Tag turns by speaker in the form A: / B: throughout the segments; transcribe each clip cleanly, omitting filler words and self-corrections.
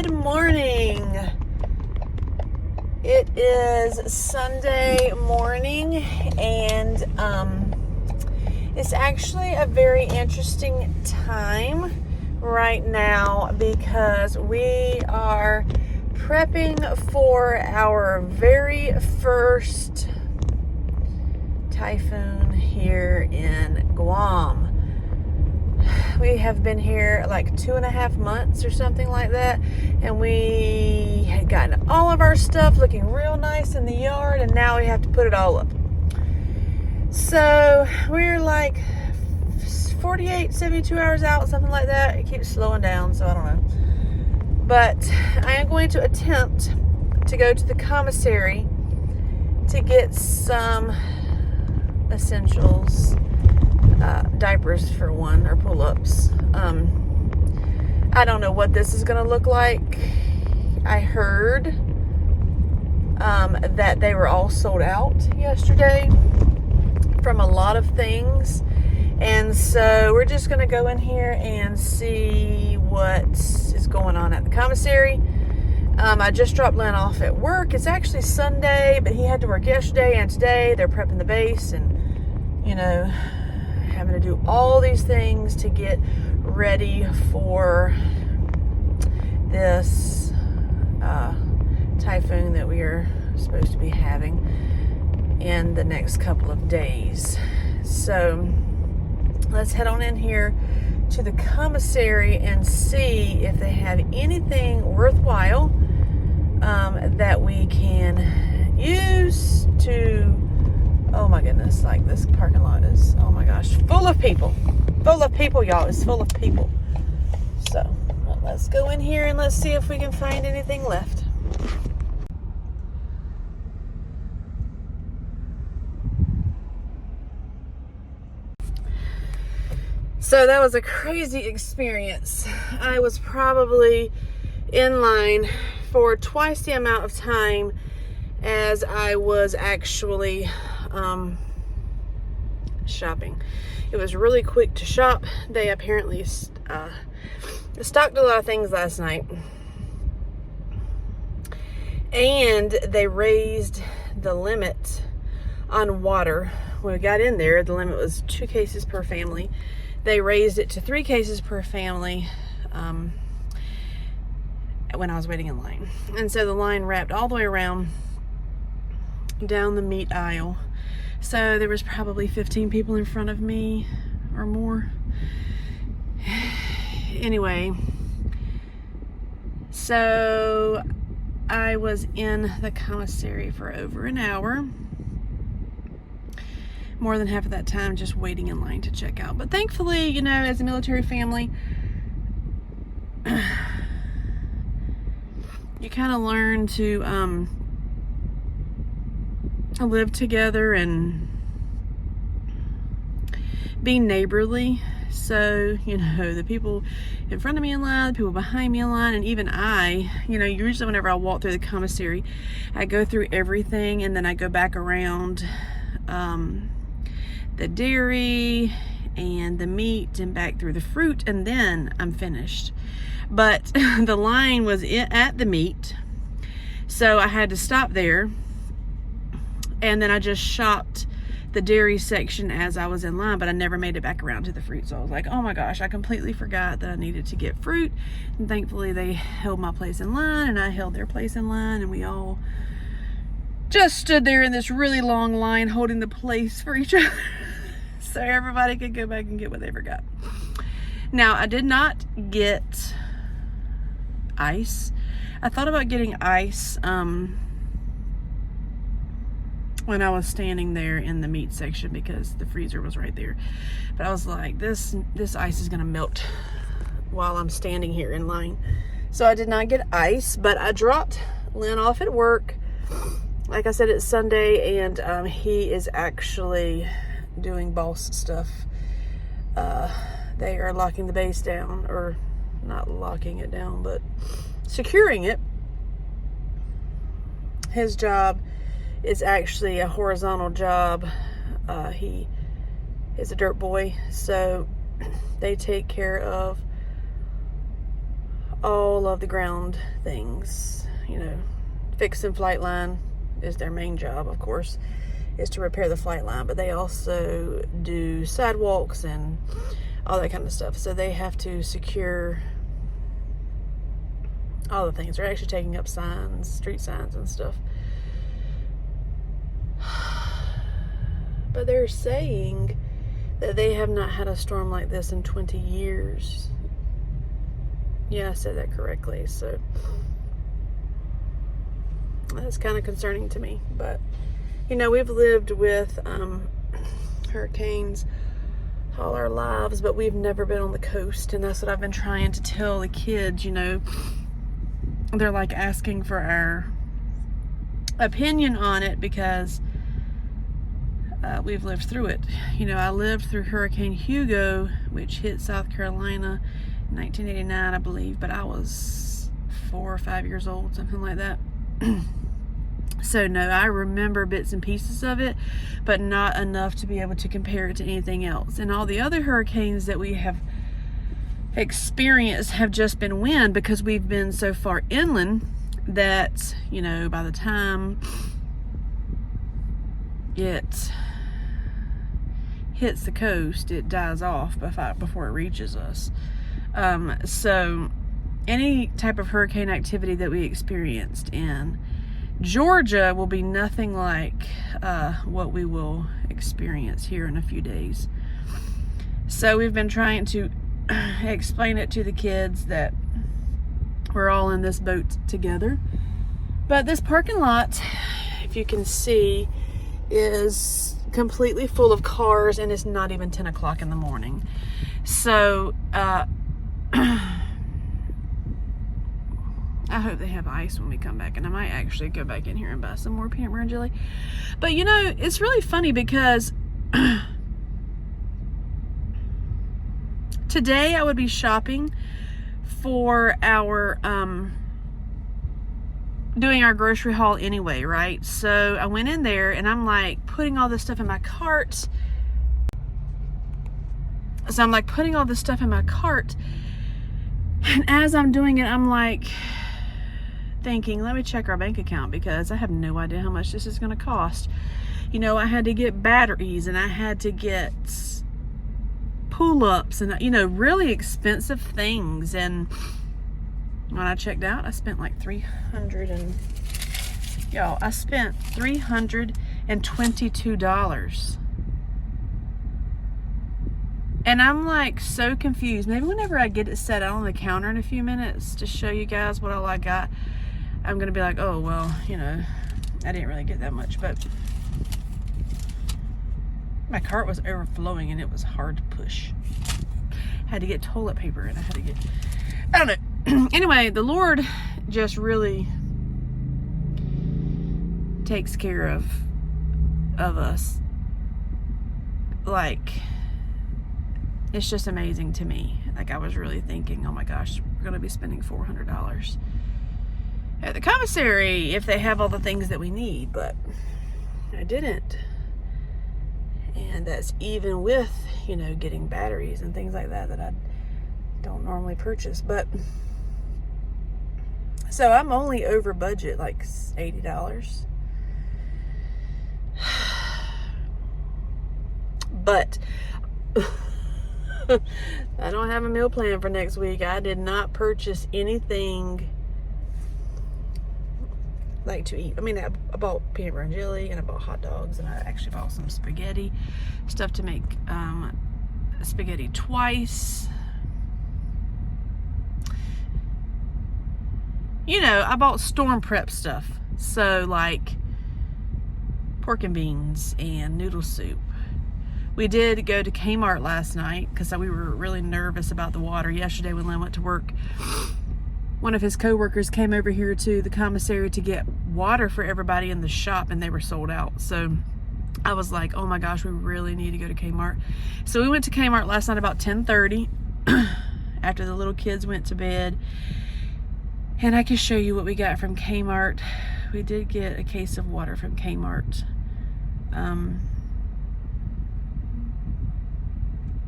A: Good morning. It is Sunday morning, and it's actually a very interesting time right now because we are prepping for our very first typhoon here in Guam. We have been here like 2.5 months or something like that, and we had gotten all of our stuff looking real nice in the yard, and now we have to put it all up. So we're like 48, 72 hours out, something like that. It keeps slowing down, so I don't know. But I am going to attempt to go to the commissary to get some essentials. Diapers for one, or pull-ups. I don't know what this is going to look like. I heard that they were all sold out yesterday from a lot of things, and so we're just going to go in here and see what is going on at the commissary. I just dropped Len off at work. It's actually Sunday, but he had to work yesterday and today. They're prepping the base and, you know, having to do all these things to get ready for this typhoon that we are supposed to be having in the next couple of days. So let's head on in here to the commissary and see if they have anything worthwhile that we can use to, oh my goodness, like this parking lot is, oh my gosh, full of people, y'all. It's full of people. So let's go in here and let's see if we can find anything left. So that was a crazy experience. I was probably in line for twice the amount of time as I was actually shopping. It was really quick to shop. They apparently stocked a lot of things last night, and they raised the limit on water. When we got in there, the limit was 2 cases per family. They raised it to 3 cases per family when I was waiting in line, and so the line wrapped all the way around down the meat aisle. So there was probably 15 people in front of me or more. Anyway, so I was in the commissary for over an hour. More than half of that time just waiting in line to check out. But thankfully, you know, as a military family, you kind of learn to live together and be neighborly. So, you know, the people in front of me in line, the people behind me in line, and even I, you know, usually whenever I walk through the commissary, I go through everything and then I go back around the dairy and the meat and back through the fruit, and then I'm finished. But the line was at the meat, so I had to stop there. And then I just shopped the dairy section as I was in line, but I never made it back around to the fruit. So I was like, oh my gosh, I completely forgot that I needed to get fruit. And thankfully they held my place in line and I held their place in line, and we all just stood there in this really long line holding the place for each other so everybody could go back and get what they forgot. Now, I did not get ice. I thought about getting ice when I was standing there in the meat section because the freezer was right there. But I was like, this ice is gonna melt while I'm standing here in line. So I did not get ice, but I dropped Len off at work. Like I said, it's Sunday, and he is actually doing boss stuff. They are locking the base down, or not locking it down, but securing it. His job is actually a horizontal job. He is a dirt boy, so they take care of all of the ground things. You know, fixing flight line is their main job, of course, is to repair the flight line, but they also do sidewalks and all that kind of stuff. So they have to secure all the things. They're actually taking up signs, street signs and stuff. But they're saying that they have not had a storm like this in 20 years. Yeah, I said that correctly. So that's kind of concerning to me. But, you know, we've lived with hurricanes all our lives, but we've never been on the coast. And that's what I've been trying to tell the kids, you know. They're like asking for our opinion on it because we've lived through it. You know, I lived through Hurricane Hugo, which hit South Carolina in 1989, I believe, but I was 4 or 5 years old, something like that. So no, I remember bits and pieces of it, but not enough to be able to compare it to anything else. And all the other hurricanes that we have experienced have just been wind, because we've been so far inland that, you know, by the time it hits the coast, it dies off before it reaches us. So any type of hurricane activity that we experienced in Georgia will be nothing like what we will experience here in a few days. So we've been trying to explain it to the kids that we're all in this boat together. But this parking lot, if you can see, is completely full of cars, and it's not even 10 o'clock in the morning. So I hope they have ice when we come back, and I might actually go back in here and buy some more peanut butter and jelly. But you know, it's really funny because today I would be shopping for our doing our grocery haul anyway, right? So I went in there and I'm like putting all this stuff in my cart. So I'm like putting all this stuff in my cart, and as I'm doing it, I'm like thinking, let me check our bank account because I have no idea how much this is going to cost. You know, I had to get batteries, and I had to get pull-ups, and, you know, really expensive things. And when I checked out, I spent like I spent $322. And I'm like so confused. Maybe whenever I get it set out on the counter in a few minutes to show you guys what all I got, I'm gonna be like, oh well, you know, I didn't really get that much. But my cart was overflowing and it was hard to push. Had to get toilet paper, and I don't know. Anyway, the Lord just really takes care of us. Like, it's just amazing to me. Like, I was really thinking, oh my gosh, we're gonna be spending $400 at the commissary if they have all the things that we need, but I didn't. And that's even with, you know, getting batteries and things like that I don't normally purchase. But so I'm only over budget, like $80. But I don't have a meal plan for next week. I did not purchase anything like to eat. I mean, I bought peanut butter and jelly, and I bought hot dogs, and I actually bought some spaghetti stuff to make spaghetti twice. You know, I bought storm prep stuff. So like pork and beans and noodle soup. We did go to Kmart last night because we were really nervous about the water. Yesterday when Len went to work, one of his co-workers came over here to the commissary to get water for everybody in the shop, and they were sold out. So I was like, oh my gosh, we really need to go to Kmart. So we went to Kmart last night about 10:30 after the little kids went to bed. And I can show you what we got from Kmart. We did get a case of water from Kmart.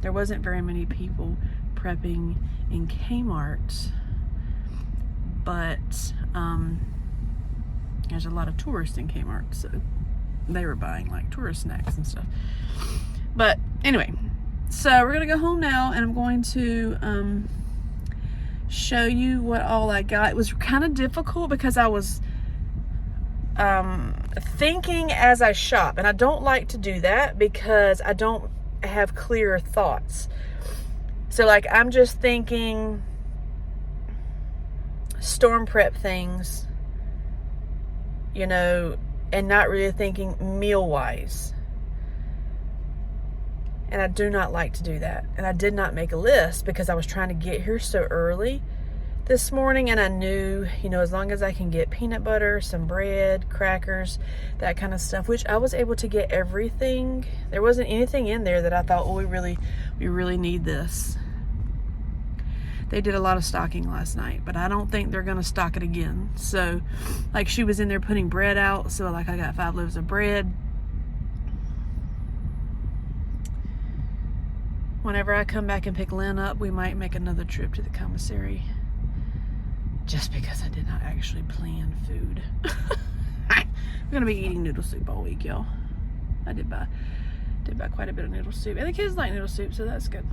A: There wasn't very many people prepping in Kmart. but there's a lot of tourists in Kmart, so they were buying like tourist snacks and stuff. But anyway, so we're gonna go home now, and I'm going to show you what all I got. It was kind of difficult because I was thinking as I shop, and I don't like to do that because I don't have clear thoughts. So like, I'm just thinking storm prep things, you know, and not really thinking meal wise. And I do not like to do that. And I did not make a list because I was trying to get here so early this morning, and I knew, you know, as long as I can get peanut butter, some bread, crackers, that kind of stuff, which I was able to get everything. There wasn't anything in there that I thought, oh, we really need this. They did a lot of stocking last night, but I don't think they're gonna stock it again. So like, she was in there putting bread out, so like I got 5 loaves of bread. Whenever I come back and pick Lynn up, we might make another trip to the commissary, just because I did not actually plan food. I'm gonna be eating noodle soup all week, y'all. I did buy quite a bit of noodle soup, and the kids like noodle soup, so that's good.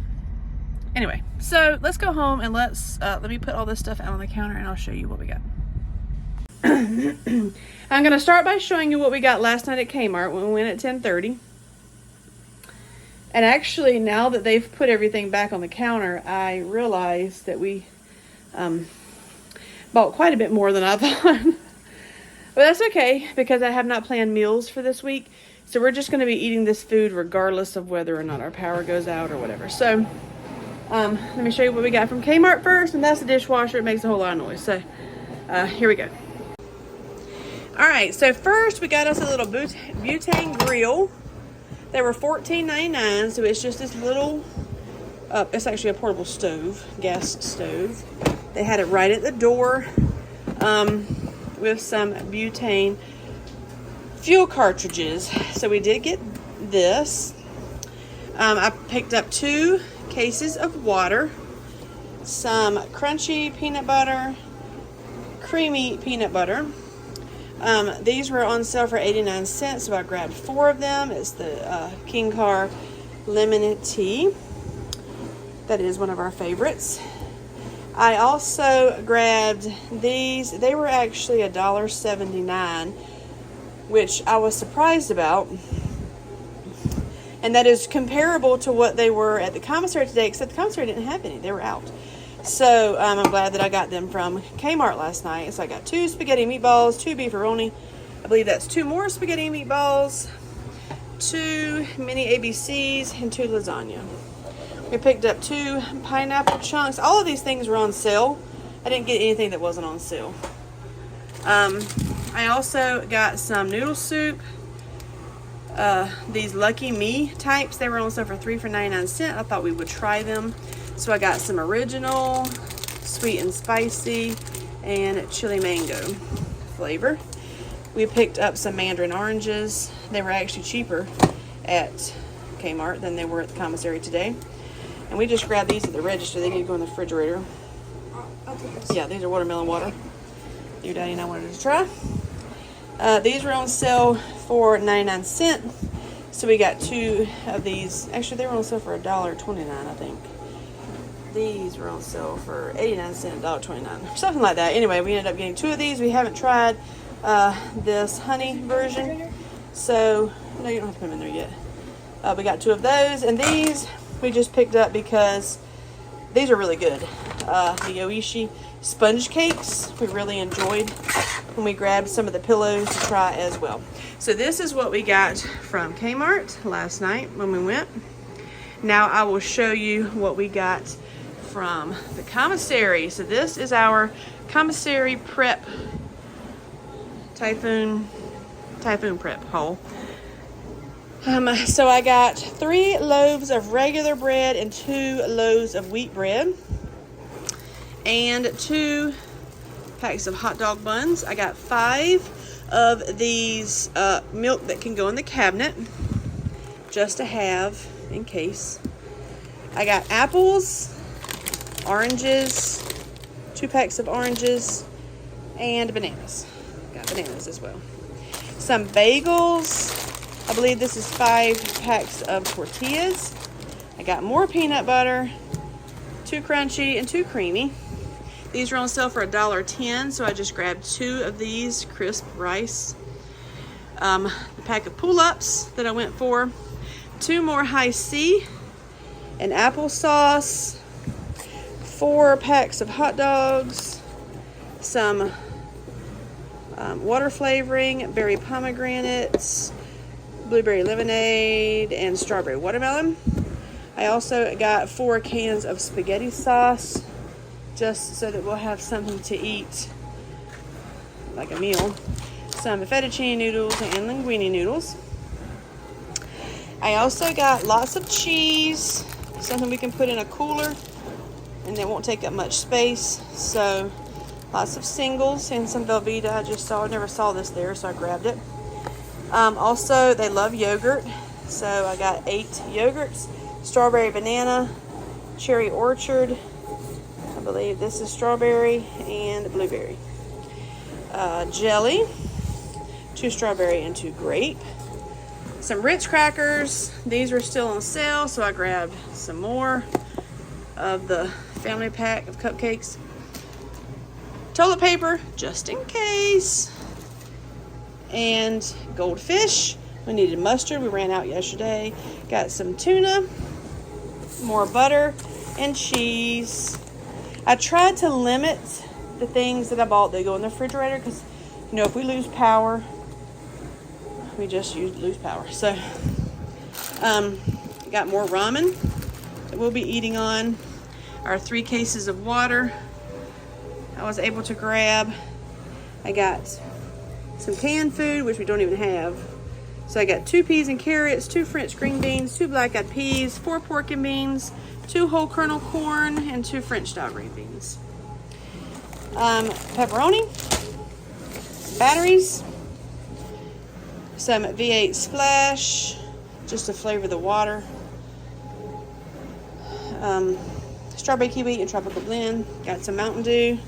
A: Anyway, so let's go home and let me put all this stuff out on the counter, and I'll show you what we got. I'm gonna start by showing you what we got last night at Kmart when we went at 10:30. And actually, now that they've put everything back on the counter, I realized that we bought quite a bit more than I thought. But that's okay, because I have not planned meals for this week. So we're just going to be eating this food regardless of whether or not our power goes out or whatever. So let me show you what we got from Kmart first. And that's the dishwasher. It makes a whole lot of noise. So here we go. All right. So first we got us a little butane grill. They were $14.99. So it's just this little, it's actually a portable stove, gas stove. They had it right at the door with some butane fuel cartridges. So we did get this. I picked up 2 cases of water, some crunchy peanut butter, creamy peanut butter. These were on sale for 89 cents, so I grabbed 4 of them. It's the King Car lemon tea. That is one of our favorites. I also grabbed these. They were actually $1.79, which I was surprised about. And that is comparable to what they were at the commissary today, except the commissary didn't have any. They were out. So I'm glad that I got them from Kmart last night. So I got 2 spaghetti meatballs, 2 beefaroni. I believe that's 2 more spaghetti meatballs, 2 mini ABCs, and 2 lasagna. We picked up 2 pineapple chunks. All of these things were on sale. I didn't get anything that wasn't on sale. I also got some noodle soup. These Lucky Me types, they were on sale for 3 for 99 cents. I thought we would try them. So I got some original, sweet and spicy, and chili mango flavor. We picked up some mandarin oranges. They were actually cheaper at Kmart than they were at the commissary today. And we just grabbed these at the register. They need to go in the refrigerator.
B: I'll take this.
A: Yeah, these are watermelon water. Your daddy and I wanted to try. These were on sale for 99 cents. So we got 2 of these. Actually, they were on sale for $1.29, I think. These were on sale for 89 cents, $1.29, something like that. Anyway, we ended up getting 2 of these. We haven't tried this honey version. So, no, you don't have to put them in there yet. We got 2 of those. And these we just picked up because these are really good. The Oishi sponge cakes we really enjoyed, and we grabbed some of the pillows to try as well. So this is what we got from Kmart last night when we went. Now I will show you what we got from the commissary. So this is our commissary prep typhoon prep haul. So I got 3 loaves of regular bread and 2 loaves of wheat bread, and 2 packs of hot dog buns. I got 5 of these milk that can go in the cabinet, just to have in case. I got apples, oranges, 2 packs of oranges, And bananas. Got bananas as well. Some bagels. I believe this is 5 packs of tortillas. I got more peanut butter, 2 crunchy and 2 creamy. These are on sale for $1.10, so I just grabbed 2 of these crisp rice. The pack of pull-ups that I went for, 2 more high C, and applesauce, 4 packs of hot dogs, some water flavoring, berry pomegranates, blueberry lemonade, and strawberry watermelon. I also got 4 cans of spaghetti sauce, just so that we'll have something to eat, like a meal. Some fettuccine noodles and linguine noodles. I also got lots of cheese, something we can put in a cooler, and it won't take up much space. So lots of singles and some Velveeta. I just saw, I never saw this there, so I grabbed it. Also, they love yogurt, so I got 8 yogurts. Strawberry banana, cherry orchard, I believe this is strawberry, and blueberry. Jelly, 2 strawberry and 2 grape. Some Ritz crackers. These were still on sale, so I grabbed some more of the family pack of cupcakes. Toilet paper, just in case. And goldfish. We needed mustard. We ran out yesterday. Got some tuna, more butter, and cheese. I tried to limit the things that I bought that go in the refrigerator because, you know, if we lose power, we just lose power. So, got more ramen that we'll be eating on. Our 3 cases of water I was able to grab. I got some canned food, which we don't even have. So I got 2 peas and carrots, 2 French green beans, 2 black-eyed peas, 4 pork and beans, 2 whole kernel corn, and 2 French style green beans. Pepperoni, batteries, some V8 Splash, just to flavor the water. Strawberry kiwi and tropical blend. Got some Mountain Dew.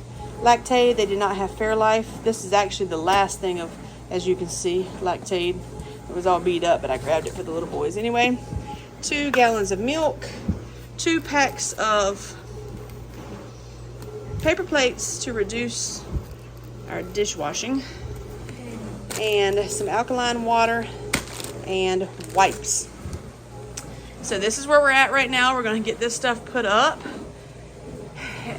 A: Lactaid, they did not have Fairlife. This is actually the last thing of, as you can see, Lactaid. It was all beat up, but I grabbed it for the little boys anyway. 2 gallons of milk, 2 packs of paper plates to reduce our dishwashing, and some alkaline water and wipes. So this is where we're at right now. We're going to get this stuff put up,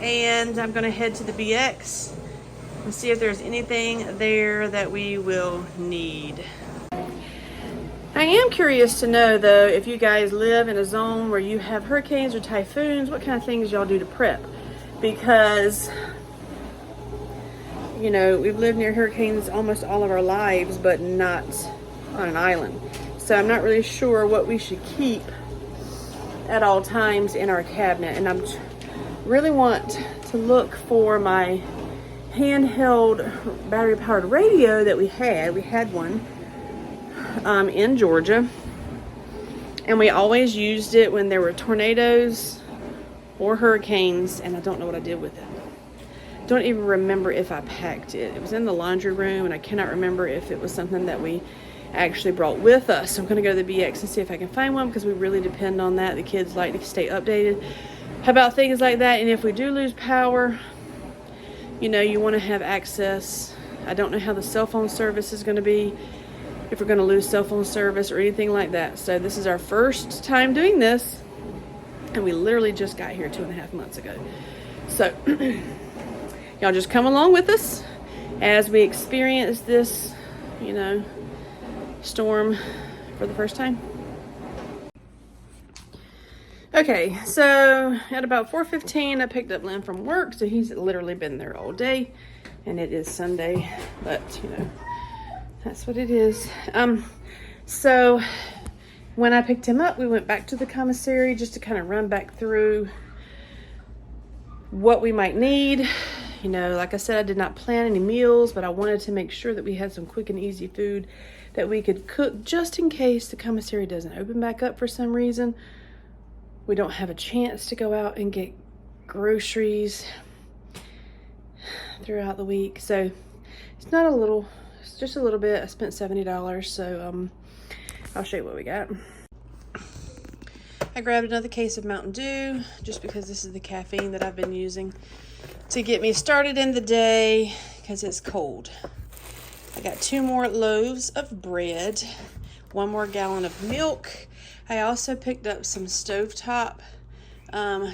A: and I'm going to head to the BX and see if there's anything there that we will need. I am curious to know, though, if you guys live in a zone where you have hurricanes or typhoons, what kind of things y'all do to prep. Because, you know, we've lived near hurricanes almost all of our lives, but not on an island. So I'm not really sure what we should keep at all times in our cabinet. And I really want to look for my handheld battery-powered radio that we had. We had one in Georgia, and we always used it when there were tornadoes or hurricanes, and I don't know what I did with it. Don't even remember if I packed it. It was in the laundry room, and I cannot remember if it was something that we actually brought with us. So I'm going to go to the BX and see if I can find one, because we really depend on that. The kids like to stay updated about things like that, and if we do lose power, you know, you want to have access. I don't know how the cell phone service is going to be, if we're going to lose cell phone service or anything like that. So this is our first time doing this, and we literally just got here 2.5 months ago. So y'all just come along with us as we experience this, you know, storm for the first time. Okay, so at about 4:15, I picked up Len from work, so he's literally been there all day, and it is Sunday, but you know, that's what it is. So when I picked him up, we went back to the commissary just to kind of run back through what we might need. You know, like I said, I did not plan any meals, but I wanted to make sure that we had some quick and easy food that we could cook just in case the commissary doesn't open back up for some reason. We don't have a chance to go out and get groceries. throughout the week. So it's not a little, it's just a little bit. I spent $70, so I'll show you what we got. I grabbed another case of Mountain Dew just because this is the caffeine that I've been using to get me started in the day because it's cold. I got 2 more loaves of bread, 1 more gallon of milk. I also picked up some stovetop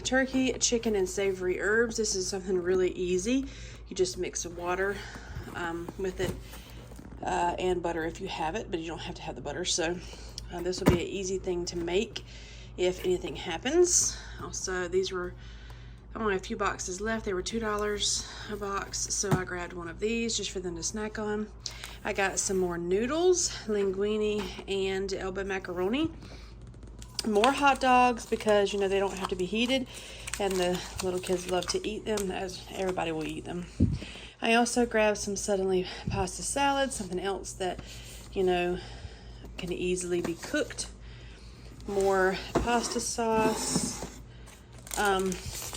A: turkey, chicken, and savory herbs. This is something really easy. You just mix the water with it and butter if you have it, but you don't have to have the butter. So this will be an easy thing to make if anything happens. Also, these were only a few boxes left. They were $2 a box, so I grabbed one of these just for them to snack on. I got some more noodles, linguine, and elbow macaroni. More hot dogs because, you know, they don't have to be heated, and the little kids love to eat them, as everybody will eat them. I also grabbed some suddenly pasta salad, something else that, you know, can easily be cooked. More pasta sauce,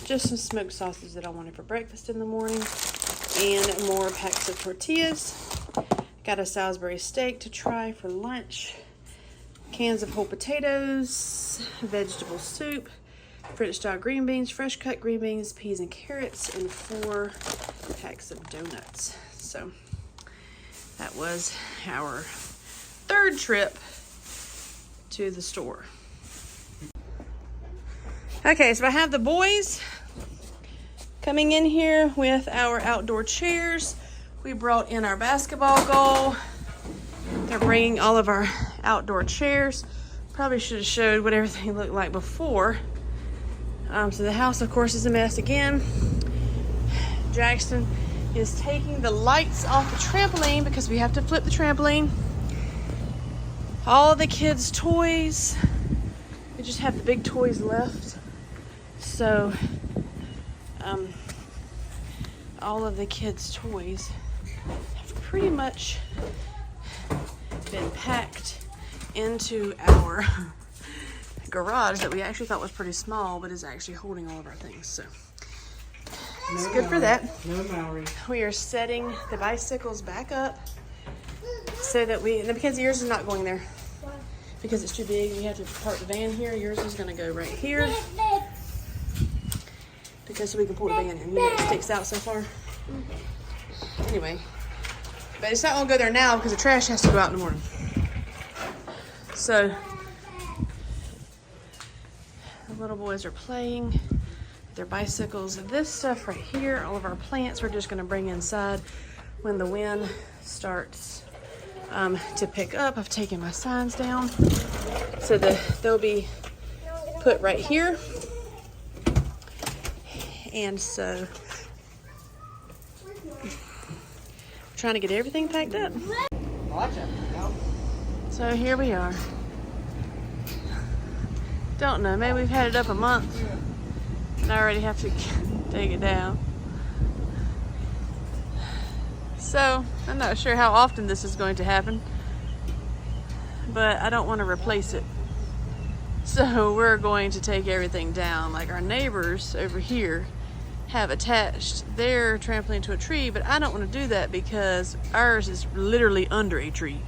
A: just some smoked sausage that I wanted for breakfast in the morning, and more packs of tortillas. Got a Salisbury steak to try for lunch, cans of whole potatoes, vegetable soup, French style green beans, fresh cut green beans, peas and carrots, and 4 packs of donuts. So that was our 3rd trip to the store. Okay, so I have the boys coming in here with our outdoor chairs. We brought in our basketball goal. They're bringing all of our outdoor chairs. Probably should have showed what everything looked like before. So the house, of course, is a mess again. Jackson is taking the lights off the trampoline because we have to flip the trampoline. All the kids' toys, we just have the big toys left. So, all of the kids' toys have pretty much been packed into our garage that we actually thought was pretty small, but is actually holding all of our things. So, it's good for that.
C: No Maori.
A: We are setting the bicycles back up so that because yours is not going there. Because it's too big, we have to park the van here. Yours is going to go right here. Because so we can pull the van in. You know, it sticks out so far. Anyway. But it's not going to go there now because the trash has to go out in the morning. So, the little boys are playing with their bicycles. This stuff right here, all of our plants, we're just going to bring inside when the wind starts to pick up. I've taken my signs down so that they'll be put right here. And so we're trying to get everything packed up. So here we are. Don't know, maybe we've had it up a month and I already have to take it down. So I'm not sure how often this is going to happen, but I don't want to replace it. So we're going to take everything down. Like our neighbors over here have attached their trampoline to a tree, but I don't want to do that because ours is literally under a tree.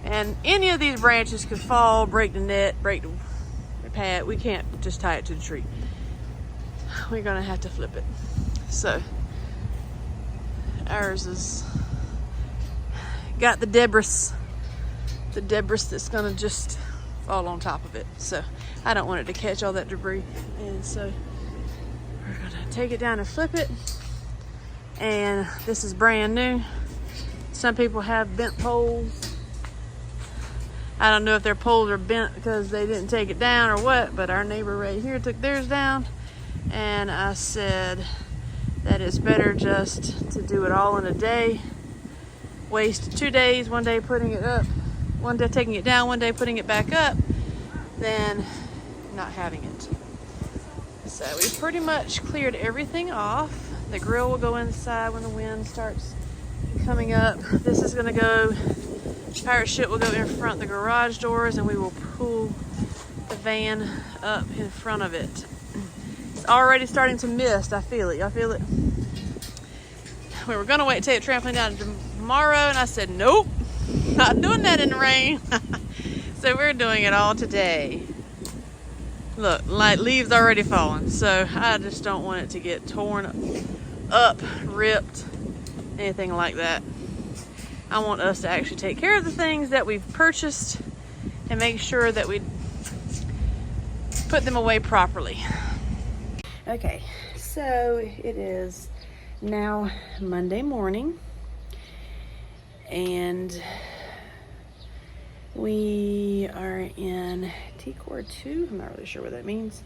A: And any of these branches could fall, break the net, break the pad. We can't just tie it to the tree. We're gonna have to flip it. So ours is got the debris that's gonna just fall on top of it. So I don't want it to catch all that debris. And so we're gonna take it down and flip it. And this is brand new. Some people have bent poles. I don't know if their poles are bent because they didn't take it down or what, but our neighbor right here took theirs down. And I said that it's better just to do it all in a day. Waste 2 days, 1 day putting it up, 1 day taking it down, 1 day putting it back up, than not having it. So we pretty much cleared everything off. The grill will go inside when the wind starts coming up. This is gonna go, pirate ship will go in front of the garage doors, and we will pull the van up in front of it. It's already starting to mist. I feel it. Y'all feel it? we were gonna wait to take the trampoline down tomorrow, and I said, nope, not doing that in the rain. So we're doing it all today. Look, like leaves already falling, so I just don't want it to get torn up, ripped, anything like that. I want us to actually take care of the things that we've purchased and make sure that we put them away properly. Okay, so it is now Monday morning, and we are in T-Core 2. I'm not really sure what that means.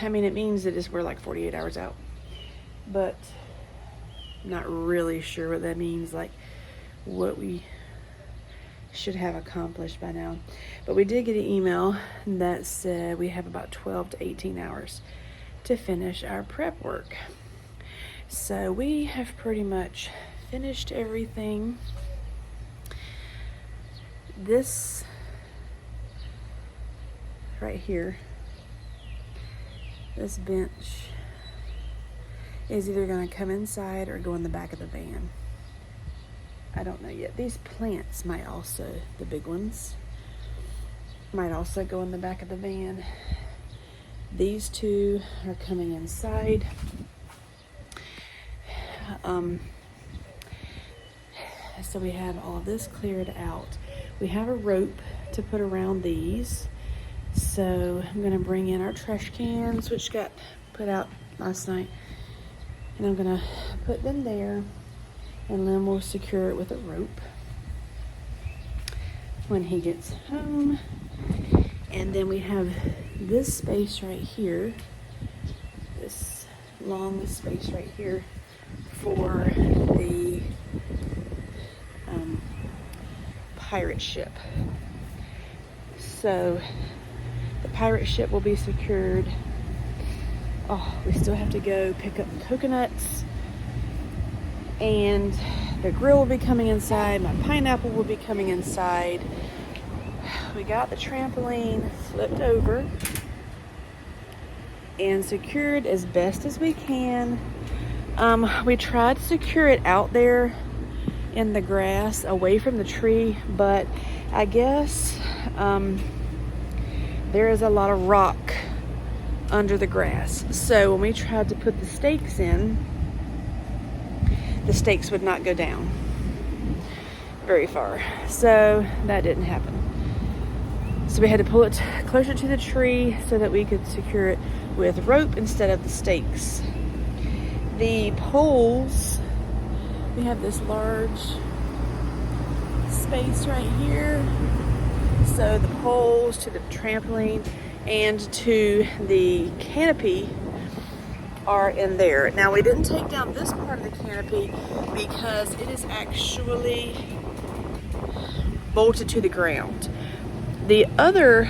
A: I mean, it means that we're like 48 hours out, but I'm not really sure what that means, like what we should have accomplished by now. But we did get an email that said we have about 12 to 18 hours to finish our prep work. So we have pretty much finished everything. This right here, this bench is either going to come inside or go in the back of the van. I don't know yet. These plants might also, the big ones, might also go in the back of the van. These two are coming inside. So we have all of this cleared out. We have a rope to put around these. So I'm going to bring in our trash cans, which got put out last night. And I'm going to put them there. And then we'll secure it with a rope when he gets home. And then we have this space right here, this long space right here for the pirate ship. So the pirate ship will be secured. Oh, we still have to go pick up coconuts, and the grill will be coming inside. My pineapple will be coming inside. We got the trampoline flipped over and secured as best as we can. We tried to secure it out there in the grass away from the tree, but I guess there is a lot of rock under the grass. So when we tried to put the stakes in, the stakes would not go down very far. So that didn't happen. So we had to pull it closer to the tree so that we could secure it with rope instead of the stakes. The poles, we have this large space right here. So the poles to the trampoline and to the canopy are in there. Now we didn't take down this part of the canopy because it is actually bolted to the ground. The other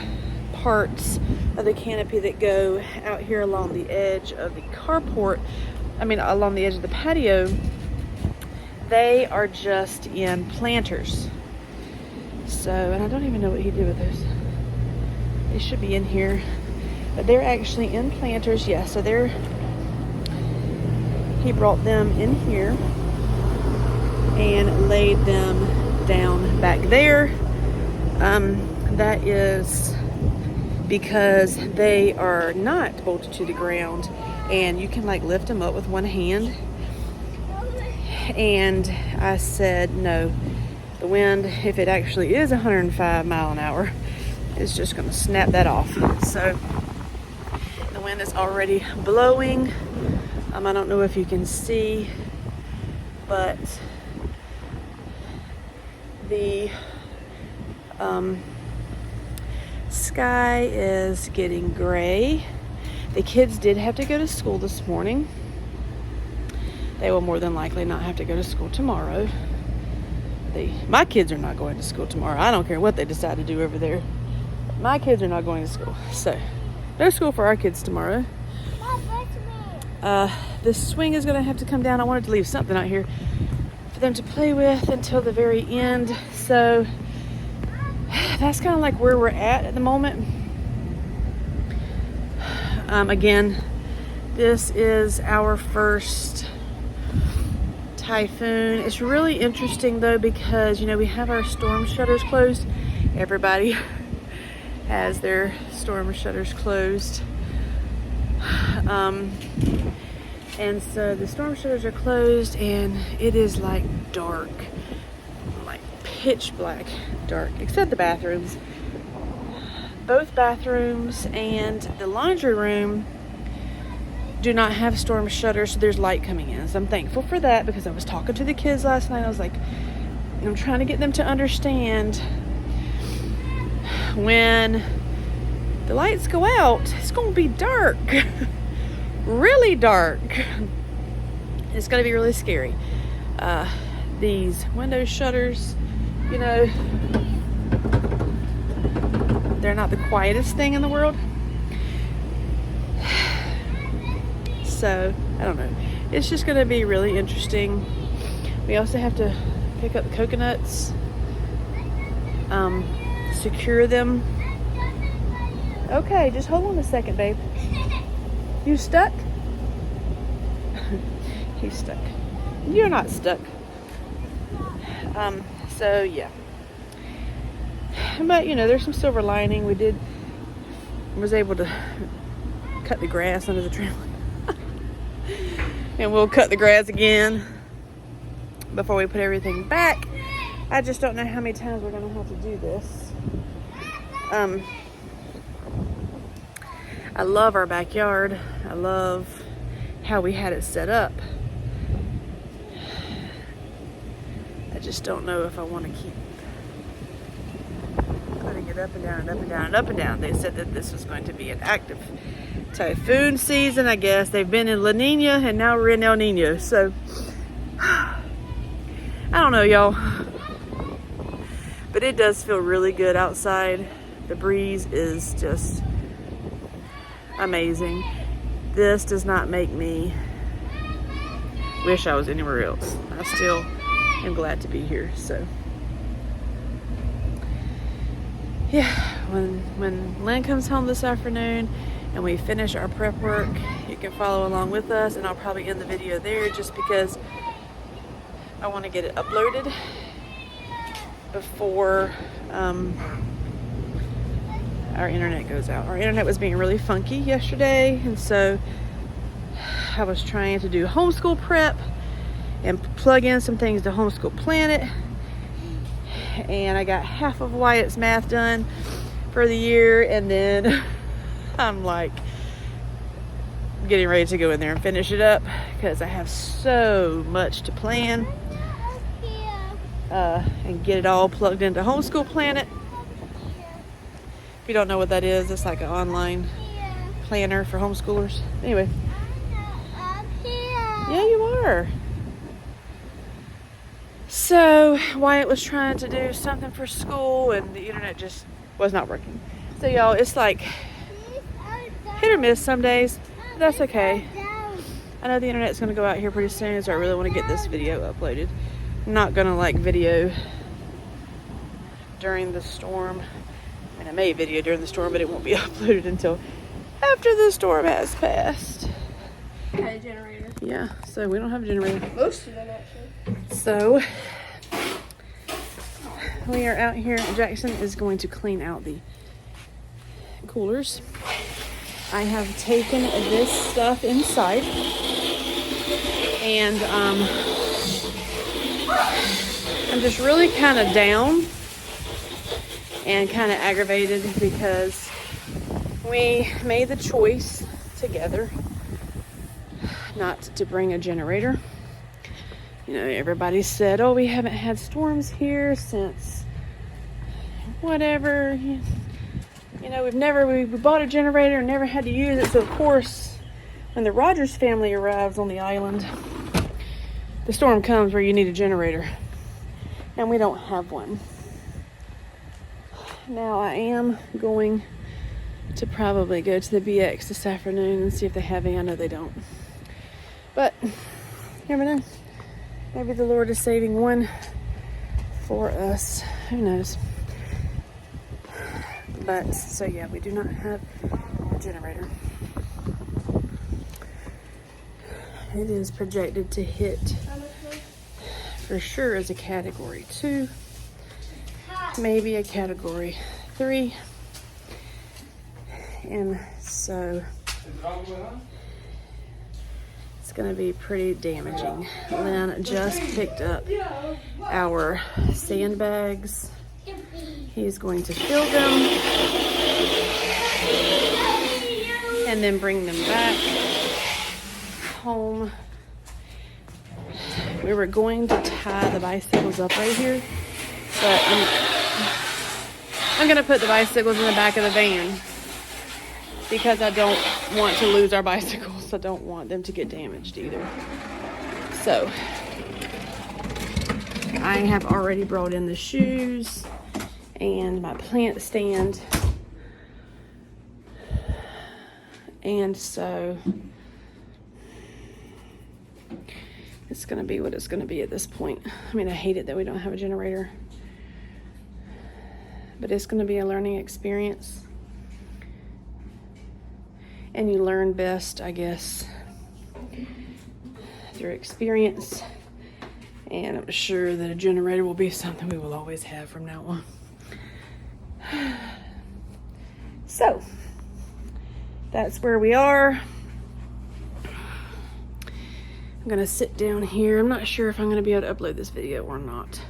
A: parts of the canopy that go out here along the edge of the carport, along the edge of the patio, they are just in planters. So, and I don't even know what he did with those. They should be in here, but they're actually in planters. Yeah, so he brought them in here and laid them down back there. That is because they are not bolted to the ground, and you can like lift them up with one hand. And I said, no, the wind, if it actually is 105 mile an hour, is just going to snap that off. So the wind is already blowing. I don't know if you can see, but the sky is getting gray. The kids did have to go to school this morning. They will more than likely not have to go to school tomorrow. My kids are not going to school tomorrow. I don't care what they decide to do over there. My kids are not going to school. So, no school for our kids tomorrow. This swing is going to have to come down. I wanted to leave something out here for them to play with until the very end. So, that's kind of like where we're at the moment. Again, this is our first Typhoon. It's really interesting though because, you know, we have our storm shutters closed. Everybody has their storm shutters closed. And so the storm shutters are closed and it is like dark, like pitch black dark, except the bathrooms. Both bathrooms and the laundry room do not have storm shutters, so there's light coming in. So I'm thankful for that because I was talking to the kids last night. I was like, I'm trying to get them to understand when the lights go out, it's going to be dark. Really dark. It's going to be really scary. These window shutters, you know, they're not the quietest thing in the world. So, I don't know. It's just going to be really interesting. We also have to pick up the coconuts, secure them. Okay, just hold on a second, babe. You stuck? He's stuck. You're not stuck. So, yeah. But, you know, there's some silver lining. Was able to cut the grass under the trailer. And we'll cut the grass again before we put everything back. I just don't know how many times we're going to have to do this. I love our backyard. I love how we had it set up. I just don't know if I want to keep putting it up and down and up and down and up and down. They said that this was going to be an active typhoon season, I guess. They've been in La Nina and now we're in El Nino. So, I don't know, y'all. But it does feel really good outside. The breeze is just amazing. This does not make me wish I was anywhere else. I still am glad to be here. So, yeah, when Lynn comes home this afternoon and we finish our prep work, you can follow along with us, and I'll probably end the video there just because I want to get it uploaded before our internet goes out. Our internet was being really funky yesterday, and so I was trying to do homeschool prep and plug in some things to Homeschool Planet, and I got half of Wyatt's math done for the year, and then I'm like getting ready to go in there and finish it up because I have so much to plan and get it all plugged into Homeschool Planet. If you don't know what that is, it's like an online planner for homeschoolers. Anyway, yeah, you are. So Wyatt was trying to do something for school and the internet just was not working. So y'all, it's like hit or miss some days. That's okay. I know the internet's gonna go out here pretty soon, so I really want to get this video uploaded. I'm not gonna like video during the storm. I mean, I made a video during the storm, but it won't be uploaded until after the storm has passed.
B: I had a generator.
A: Yeah, so we don't have a generator.
B: Most of them actually.
A: So we are out here. Jackson is going to clean out the coolers. I have taken this stuff inside, and I'm just really kind of down and kind of aggravated because we made the choice together not to bring a generator. You know, everybody said, oh, we haven't had storms here since whatever. You know, we bought a generator and never had to use it. So, of course, when the Rogers family arrives on the island, the storm comes where you need a generator. And we don't have one. Now, I am going to probably go to the BX this afternoon and see if they have any. I know they don't. But, you never know. Maybe the Lord is saving one for us. Who knows? But, so yeah, we do not have a generator. It is projected to hit for sure is a category 2, maybe a category 3. And so it's gonna be pretty damaging. Lynn just picked up our sandbags. He's going to fill them and then bring them back home. We were going to tie the bicycles up right here, but I'm gonna put the bicycles in the back of the van because I don't want to lose our bicycles. I don't want them to get damaged either. So I have already brought in the shoes and my plant stand. And so it's gonna be what it's gonna be at this point. I mean, I hate it that we don't have a generator, but it's gonna be a learning experience. And you learn best, I guess, through experience. And I'm sure that a generator will be something we will always have from now on. So, that's where we are. I'm gonna sit down here. I'm not sure if I'm gonna be able to upload this video or not.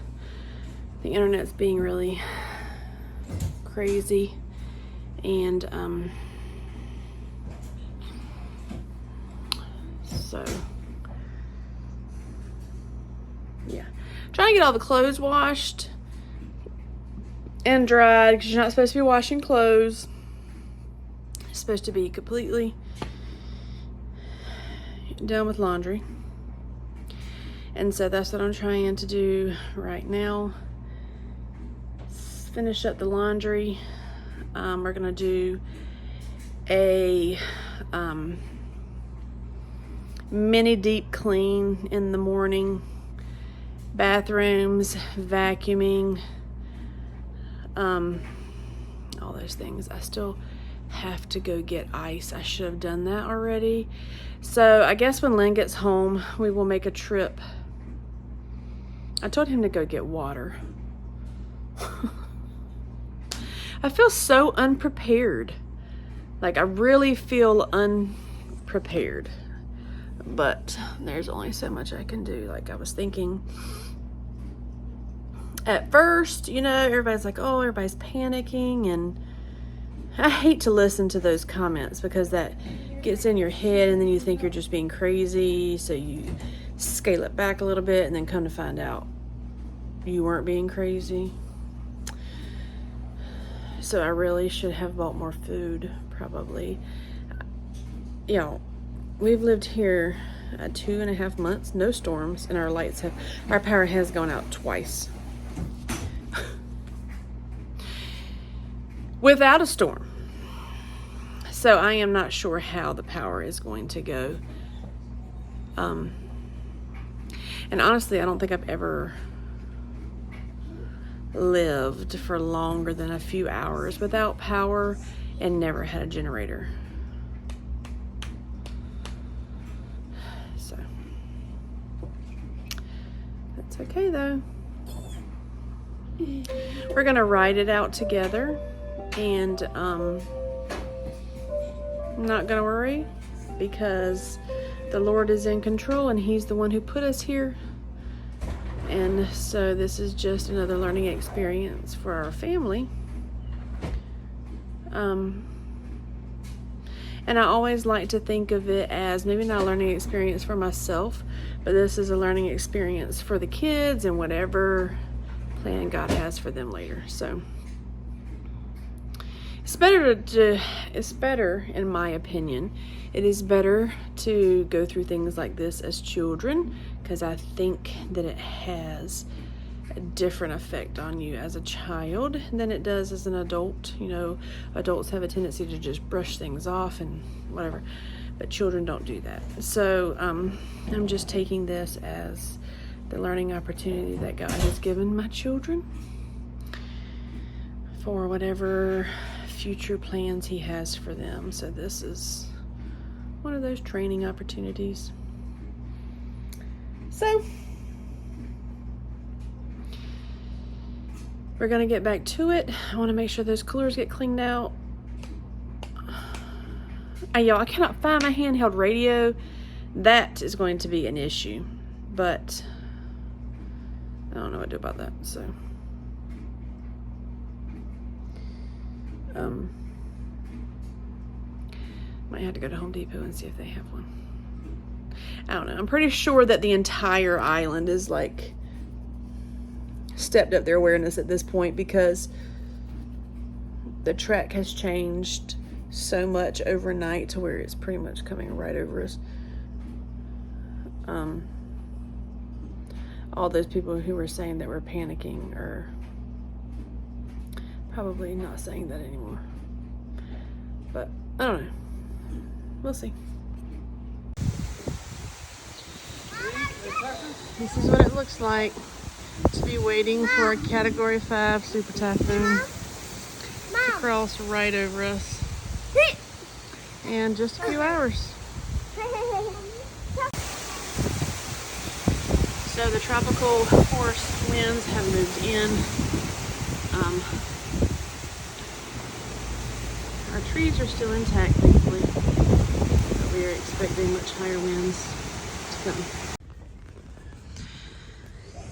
A: The internet's being really crazy. And, so, yeah. Trying to get all the clothes washed and dried because you're not supposed to be washing clothes. It's supposed to be completely done with laundry. And so that's what I'm trying to do right now. Finish up the laundry. We're gonna do a mini deep clean in the morning. Bathrooms, vacuuming, all those things. I still have to go get ice. I should have done that already. So I guess when Lynn gets home, we will make a trip. I told him to go get water. I feel so unprepared. Like, I really feel unprepared. But there's only so much I can do. Like, I was thinking at first, you know, everybody's like, oh, everybody's panicking. And I hate to listen to those comments because that gets in your head and then you think you're just being crazy. So you scale it back a little bit and then come to find out you weren't being crazy. So I really should have bought more food, probably. You know, we've lived here 2.5 months, no storms, and our power has gone out twice. Without a storm. So I am not sure how the power is going to go. And honestly, I don't think I've ever lived for longer than a few hours without power and never had a generator. So that's okay though. We're gonna ride it out together, and I'm not gonna worry because the Lord is in control and He's the one who put us here. And so this is just another learning experience for our family. And I always like to think of it as maybe not a learning experience for myself, but this is a learning experience for the kids and whatever plan God has for them later. So it's better, in my opinion, it is better to go through things like this as children, because I think that it has a different effect on you as a child than it does as an adult. You know, adults have a tendency to just brush things off and whatever, but children don't do that. So I'm just taking this as the learning opportunity that God has given my children for whatever future plans He has for them. So this is one of those training opportunities. So we're gonna get back to it. I want to make sure those coolers get cleaned out. Y'all, I cannot find my handheld radio. That is going to be an issue, but I don't know what to do about that. So might have to go to Home Depot and see if they have one. I don't know. I'm pretty sure that the entire island is like stepped up their awareness at this point, because the track has changed so much overnight to where it's pretty much coming right over us. All those people who were saying that we're panicking are probably not saying that anymore. But I don't know. We'll see. This is what it looks like to be waiting for a Category 5 super typhoon to cross right over us in just a few hours. So the tropical force winds have moved in. Our trees are still intact, thankfully, but we are expecting much higher winds to come.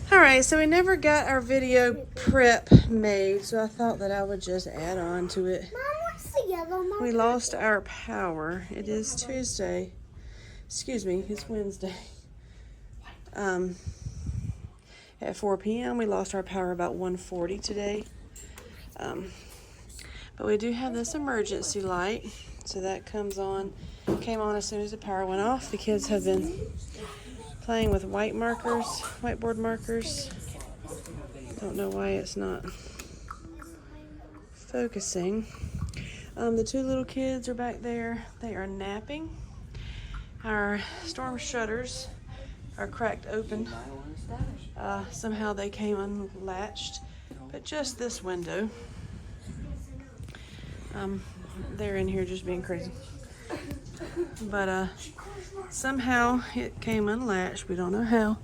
A: Alright, so we never got our video prep made, so I thought that I would just add on to it.
B: Mom, what's the yellow marker?
A: We lost our power. It is Tuesday. Excuse me, it's Wednesday. At 4 p.m. we lost our power about 1:40 today. But we do have this emergency light, so that came on as soon as the power went off. The kids have been playing with whiteboard markers. Don't know why it's not focusing. The two little kids are back there. They are napping. Our storm shutters are cracked open. Somehow they came unlatched, but just this window. They're in here just being crazy. But somehow it came unlatched. We don't know how.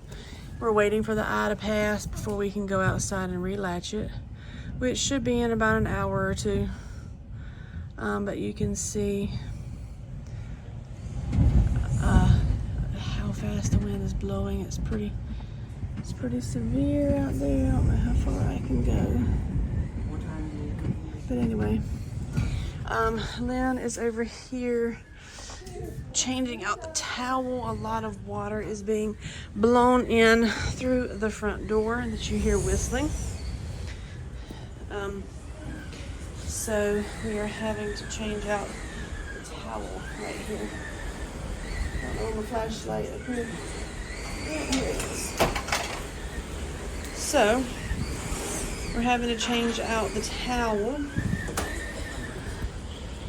A: We're waiting for the eye to pass before we can go outside and relatch it, which should be in about an hour or two. But you can see how fast the wind is blowing. It's pretty severe out there. I don't know how far I can go. But anyway, Lynn is over here changing out the towel. A lot of water is being blown in through the front door that you hear whistling. So we are having to change out the towel right here. On the flashlight up here. Yeah, here it is. So we're having to change out the towel.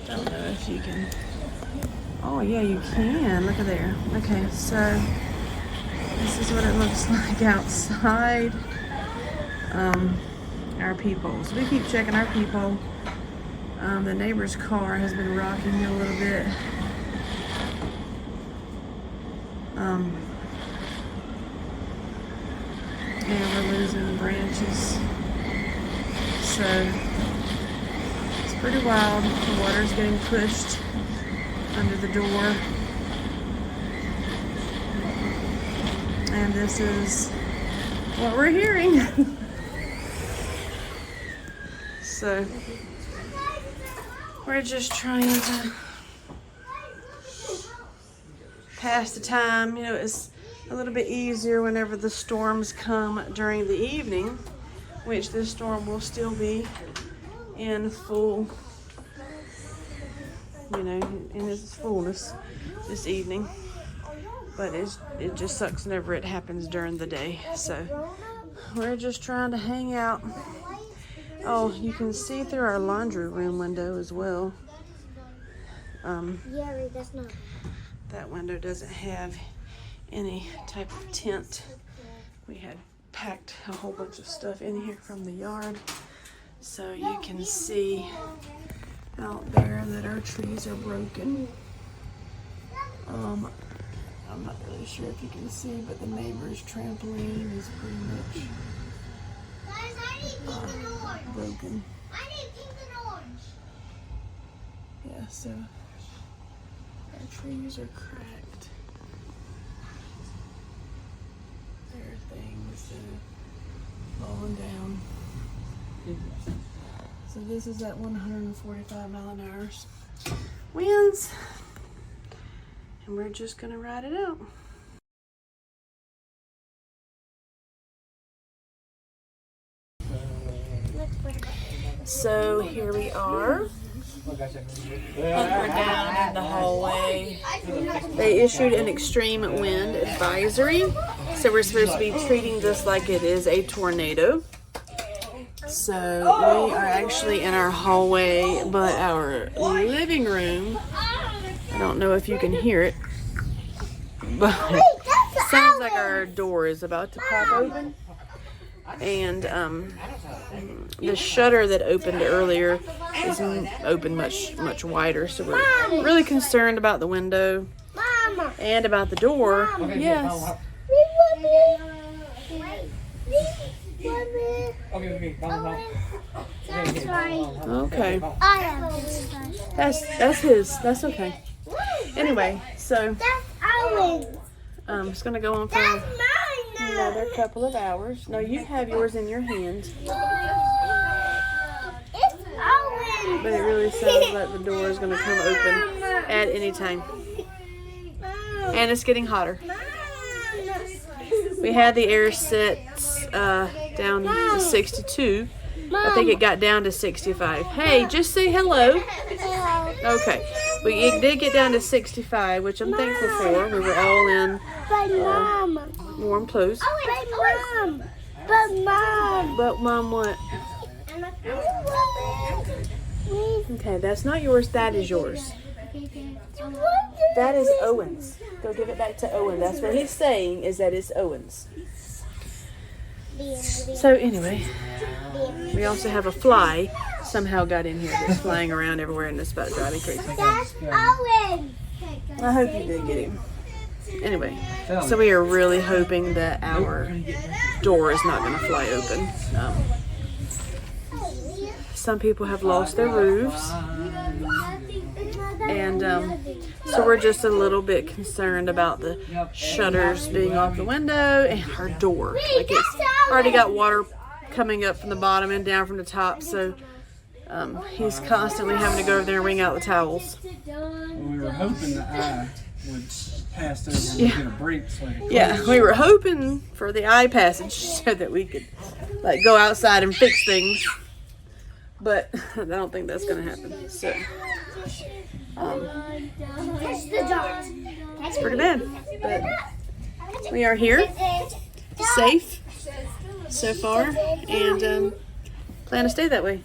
A: Don't know if you can. Oh yeah, you can. Look at there. Okay, so this is what it looks like outside. Our peepholes. We keep checking our peephole. The neighbor's car has been rocking a little bit. And we're losing branches. So it's pretty wild. The water's getting pushed under the door. And this is what we're hearing. So we're just trying to pass the time. You know, it's a little bit easier whenever the storms come during the evening, which this storm will still be in full, you know, in its fullness this evening. But it just sucks whenever it happens during the day. So we're just trying to hang out. Oh, you can see through our laundry room window as well.
B: Yeah, that's not.
A: That window doesn't have any type of tint. We had packed a whole bunch of stuff in here from the yard. So you can see out there that our trees are broken. I'm not really sure if you can see, but the neighbor's trampoline is pretty much broken.
B: I need pink and orange.
A: Yeah, so our trees are cracked. There are things falling down. So this is at 145 mile an hour winds. And we're just gonna ride it out. So here we are. We're down in the hallway. They issued an extreme wind advisory. So we're supposed to be treating this like it is a tornado. So we are actually in our hallway, but our living room, I don't know if you can hear it, but it sounds like our door is about to pop open. And the shutter that opened earlier is open much wider, so we're really concerned about the window and about the door. Yes. Okay. That's his. That's okay. Anyway, so it's gonna go on for another couple of hours. No, you have yours in your hand. But it really sounds like the door is going to come open at any time. And it's getting hotter. We had the air set down to 62. I think it got down to 65. Hey, just say hello. Okay. It did get down to 65, which I'm thankful for. We were all in warm clothes. But Mom, what? Okay, that's not yours. That is yours. That is Owen's. Go give it back to Owen. That's what he's saying, is that it's Owen's. So anyway, we also have a fly somehow got in here that's flying around everywhere, and it's about to drive me crazy.
B: That's Owen.
A: I hope you did get him. Anyway, so we are really hoping that our door is not going to fly open. Some people have lost their roofs, and so we're just a little bit concerned about the shutters being off the window and our door. Like, it's already got water coming up from the bottom and down from the top, so he's constantly having to go over there and wring out the towels.
C: Well, we were hoping the eye would pass over and get a break. So
A: we were hoping for the eye passage so that we could like go outside and fix things. But I don't think that's going to happen. So, it's pretty bad. But we are here, safe so far, and plan to stay that way.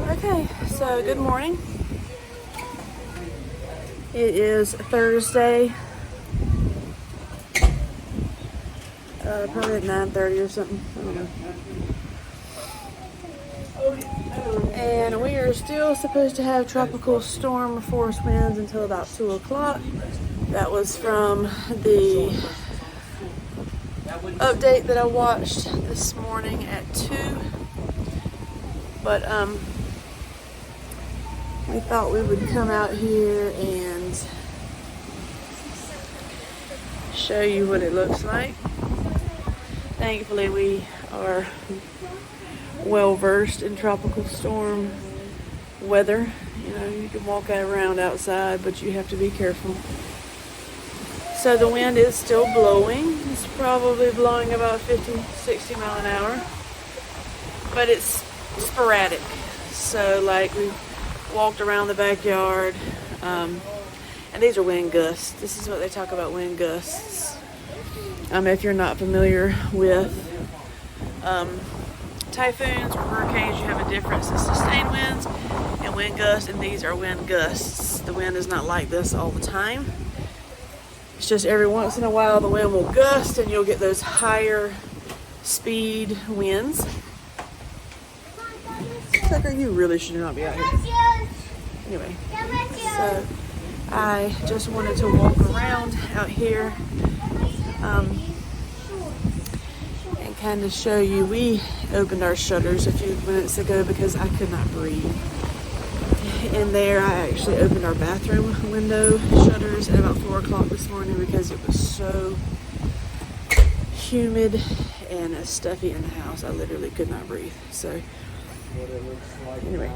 A: Okay, so good morning. It is Thursday, probably at 9:30 or something. I don't know. And we are still supposed to have tropical storm force winds until about 2 o'clock. That was from the update that I watched this morning at 2. But we thought we would come out here and show you what it looks like. Thankfully, we are well versed in tropical storm weather. You know, you can walk around outside, but you have to be careful. So the wind is still blowing. It's probably blowing about 50, 60 mile an hour, but it's sporadic. So like we walked around the backyard, and these are wind gusts. This is what they talk about, wind gusts. If you're not familiar with typhoons or hurricanes, you have a difference in sustained winds and wind gusts, and these are wind gusts. The wind is not like this all the time. It's just every once in a while the wind will gust and you'll get those higher speed winds. Tucker, you really should not be out here. Anyway, so I just wanted to walk around out here and kind of show you. We opened our shutters a few minutes ago because I could not breathe. In there, I actually opened our bathroom window shutters at about 4 o'clock this morning because it was so humid and stuffy in the house. I literally could not breathe. So anyway,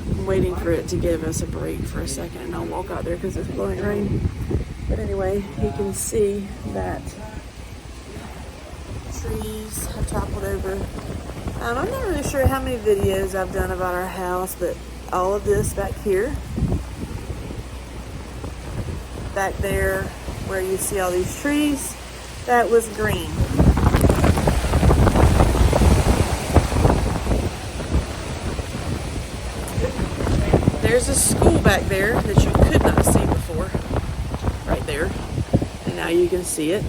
A: I'm waiting for it to give us a break for a second and I'll walk out there because it's blowing rain. But anyway, you can see that trees have toppled over. I'm not really sure how many videos I've done about our house, but all of this back here, back there where you see all these trees, that was green. There's a school back there that you could not see before, right there, and now you can see it.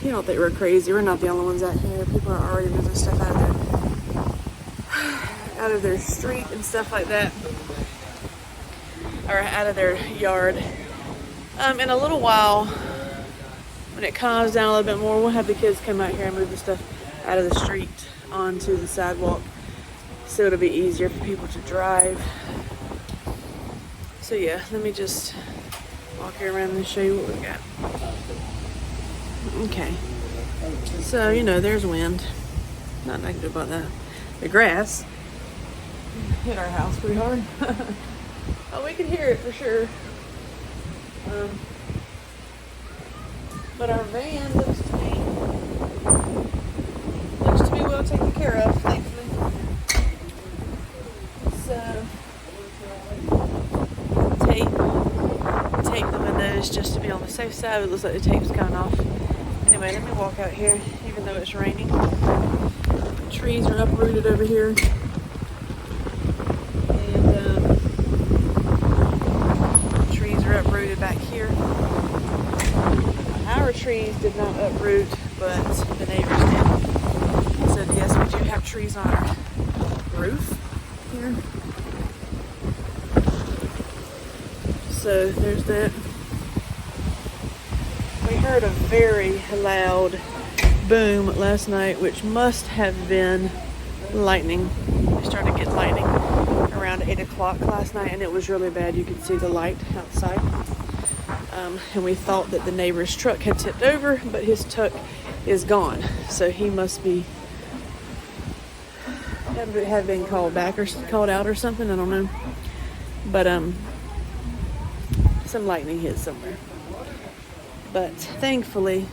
A: You don't think we're crazy. We're not the only ones out here. People are already moving stuff out of their street and stuff like that, or out of their yard. In a little while, when it calms down a little bit more, we'll have the kids come out here and move the stuff out of the street onto the sidewalk, so it'll be easier for people to drive. So yeah, let me just walk here around and show you what we got. Okay, so you know there's wind. Not negative about that. The grass hit our house pretty hard. Oh, we can hear it for sure. But our van looks to be well taken care of, thankfully. So tape the windows just to be on the safe side. It looks like the tape's coming off. Anyway, let me walk out here, even though it's raining. The trees are uprooted over here. And the trees are uprooted back here. Our trees did not uproot, but the neighbors did. So yes, we do have trees on our roof here. So there's that. We heard a very loud boom last night, which must have been lightning. We started getting lightning around 8 o'clock last night, and it was really bad. You could see the light outside. And we thought that the neighbor's truck had tipped over, but his truck is gone. So he must be had been called back or called out or something. I don't know. But some lightning hit somewhere. But thankfully,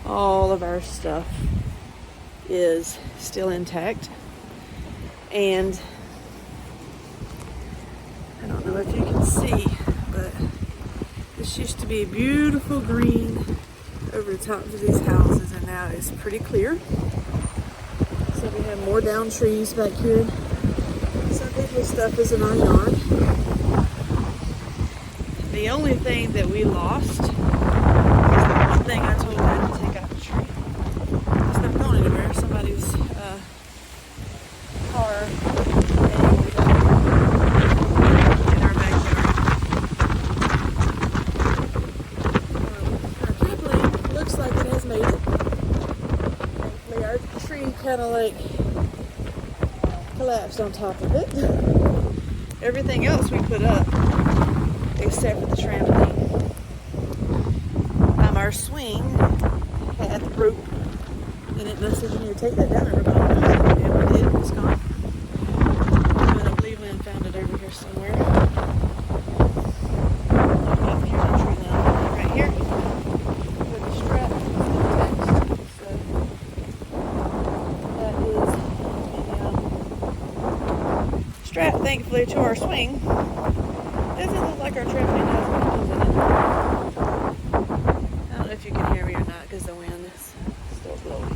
A: all of our stuff is still intact. And I don't know if you can see, but this used to be beautiful green over the tops of these houses, and now it's pretty clear. So we have more down trees back here. Some people's stuff is in our yard. The only thing that we lost is the one thing I told them to take out the tree. It's not going anywhere. Somebody's car in our backyard. Our trampoline looks like it has made it. Thankfully, our tree kind of like collapsed on top of it. Everything else we put up, except for the trampoline. Our swing had the rope in it, and I said, you need to take that down there. And we did. It's gone. And I believe Lynn found it over here somewhere. Here's our tree line right here with the strap attached. So that is the strap, thankfully, to our swing. Doesn't look like our trampoline has one of those in it. I don't know if you can hear me or not because the wind is still blowing.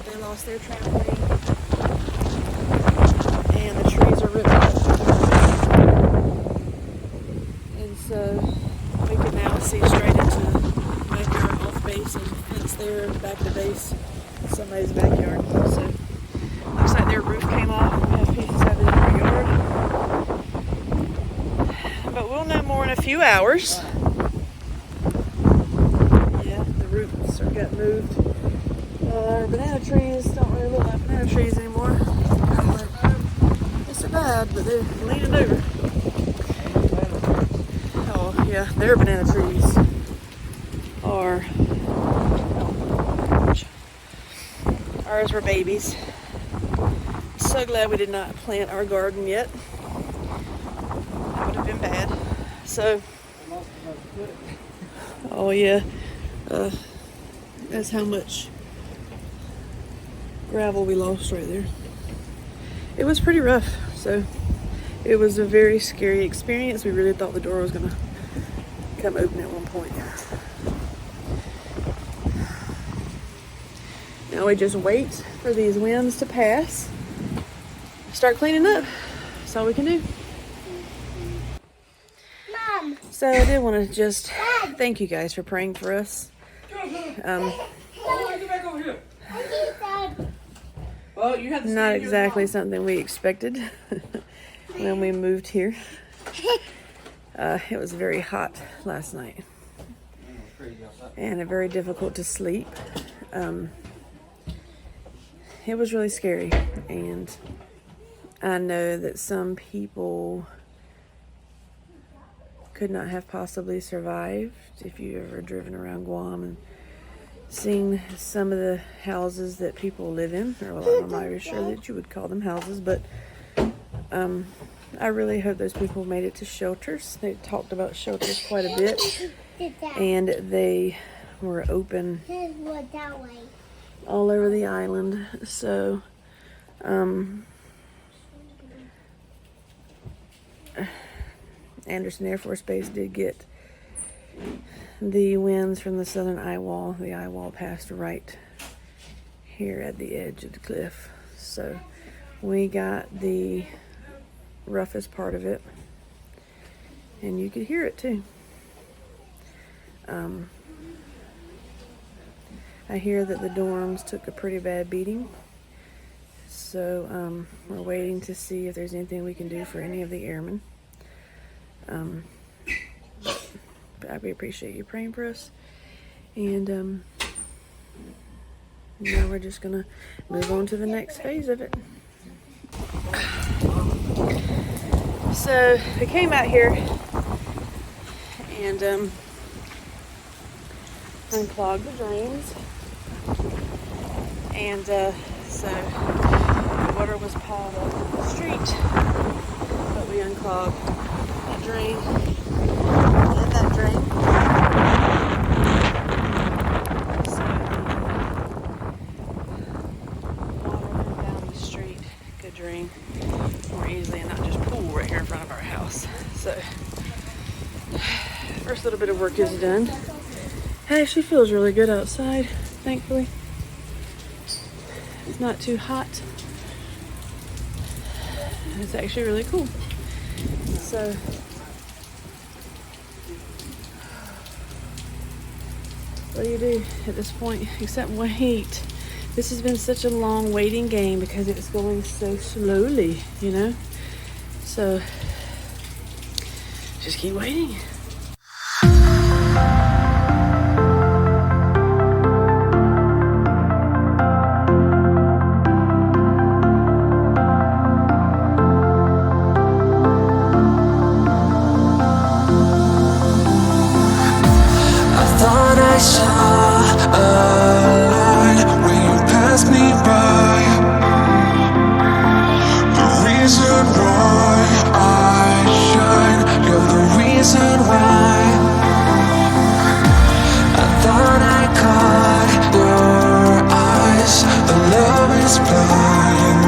A: They lost their trampoline and the trees are ripped up. a few hours. Yeah, the roots got moved. Our banana trees don't really look like banana trees anymore. They survived, but they're leaning over. Oh, yeah, their banana trees are. Ours were babies. So glad we did not plant our garden yet. That would have been bad. So, oh yeah, that's how much gravel we lost right there. It was pretty rough. So, it was a very scary experience. We really thought the door was gonna come open at one point. Now we just wait for these winds to pass. Start cleaning up. That's all we can do.
B: Mom.
A: So I did want to just thank you guys for praying for us.
C: Get back over here. Well, you have to
A: Not exactly something we expected when we moved here. It was very hot last night and very difficult to sleep. It was really scary, and I know that some people could not have possibly survived. If you ever driven around Guam and seen some of the houses that people live in, or well, I'm not even sure that you would call them houses, but I really hope those people made it to shelters. They talked about shelters quite a bit, and they were open all over the island. So Anderson Air Force Base did get the winds from the southern eye wall. The eye wall passed right here at the edge of the cliff. So we got the roughest part of it, and you could hear it too. I hear that the dorms took a pretty bad beating. So we're waiting to see if there's anything we can do for any of the airmen. But we appreciate you praying for us. And now we're just gonna move on to the next phase of it. So we came out here and unclogged the drains. And so the water was piled up in the street, but we unclogged that drain and that drain. So water went down the street could drain more easily and not just pool right here in front of our house. So first little bit of work is done. It actually feels really good outside, thankfully. It's not too hot. It's actually really cool. So what do you do at this point except wait? This has been such a long waiting game because it's going so slowly, you know? So just keep waiting.
D: I saw a light when you passed me by. The reason why I shine, you're the reason why. I thought I caught your eyes, the love is blind.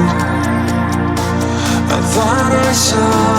D: I thought I saw